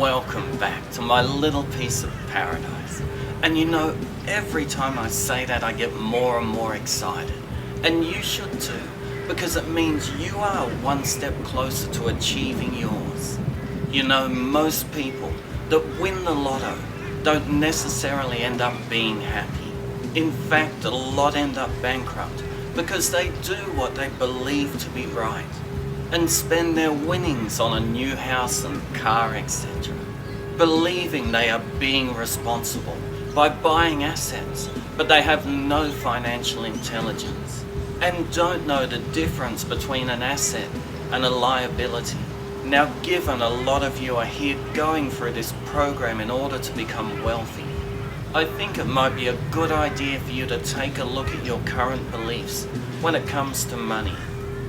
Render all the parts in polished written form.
welcome back to my little piece of paradise. And you know, every time I say that I get more and more excited. And you should too, because it means you are one step closer to achieving yours. You know, most people that win the lotto don't necessarily end up being happy. In fact, a lot end up bankrupt because they do what they believe to be right and spend their winnings on a new house and car, etc., believing they are being responsible by buying assets, but they have no financial intelligence and don't know the difference between an asset and a liability. Now, given a lot of you are here going through this program in order to become wealthy, I think it might be a good idea for you to take a look at your current beliefs when it comes to money.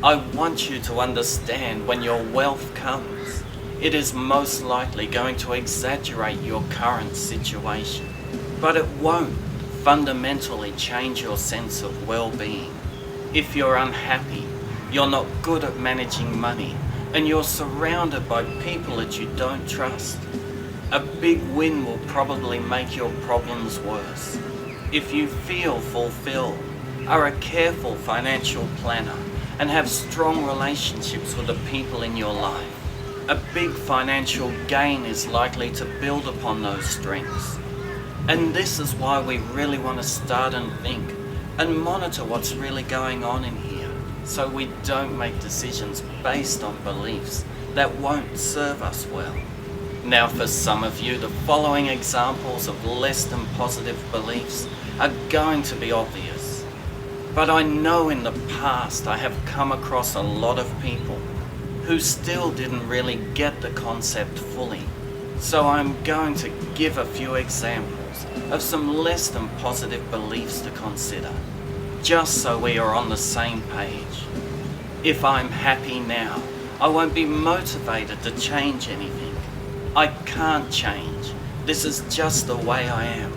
I want you to understand when your wealth comes, it is most likely going to exaggerate your current situation, but it won't fundamentally change your sense of well-being. If you're unhappy, you're not good at managing money, and you're surrounded by people that you don't trust, a big win will probably make your problems worse. If you feel fulfilled, are a careful financial planner, and have strong relationships with the people in your life, a big financial gain is likely to build upon those strengths. And this is why we really want to start and think and monitor what's really going on in here, so we don't make decisions based on beliefs that won't serve us well. Now, for some of you, the following examples of less than positive beliefs are going to be obvious. But I know in the past I have come across a lot of people who still didn't really get the concept fully. So I'm going to give a few examples of some less than positive beliefs to consider, just so we are on the same page. If I'm happy now, I won't be motivated to change anything. I can't change. This is just the way I am.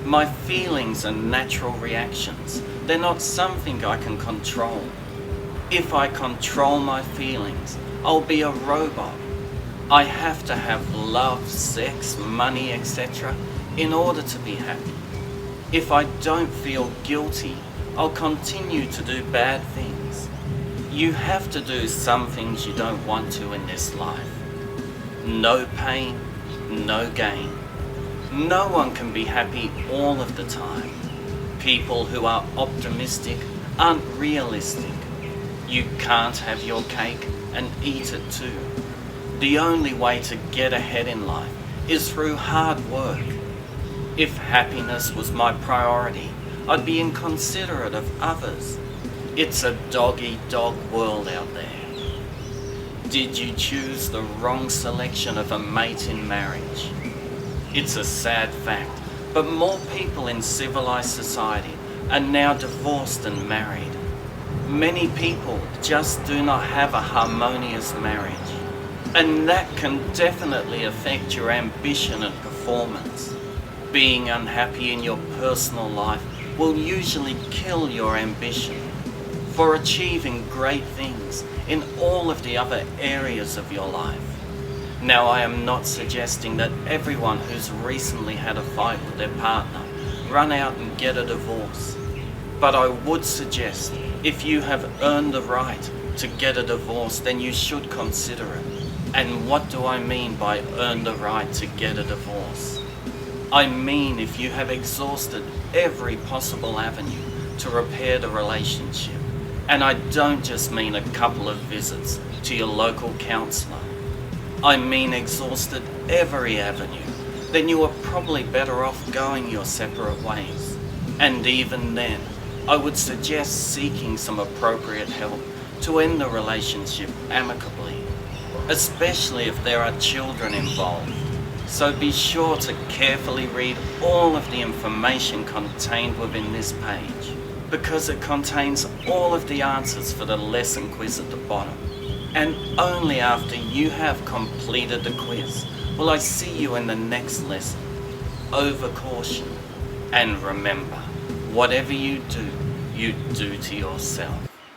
My feelings are natural reactions. They're not something I can control. If I control my feelings, I'll be a robot. I have to have love, sex, money, etc. in order to be happy. If I don't feel guilty, I'll continue to do bad things. You have to do some things you don't want to in this life. No pain, no gain. No one can be happy all of the time. People who are optimistic aren't realistic. You can't have your cake and eat it too. The only way to get ahead in life is through hard work. If happiness was my priority, I'd be inconsiderate of others. It's a dog-eat-dog world out there. Did you choose the wrong selection of a mate in marriage? It's a sad fact, but more people in civilized society are now divorced than married. Many people just do not have a harmonious marriage, and that can definitely affect your ambition and performance. Being unhappy in your personal life will usually kill your ambition for achieving great things in all of the other areas of your life. Now, I am not suggesting that everyone who's recently had a fight with their partner run out and get a divorce. But I would suggest if you have earned the right to get a divorce, then you should consider it. And what do I mean by earn the right to get a divorce? I mean if you have exhausted every possible avenue to repair the relationship. And I don't just mean a couple of visits to your local counsellor. I mean exhausted every avenue. Then you are probably better off going your separate ways. And even then, I would suggest seeking some appropriate help to end the relationship amicably, especially if there are children involved. So be sure to carefully read all of the information contained within this page, because it contains all of the answers for the lesson quiz at the bottom. And only after you have completed the quiz will I see you in the next lesson. Over caution. And remember, whatever you do to yourself.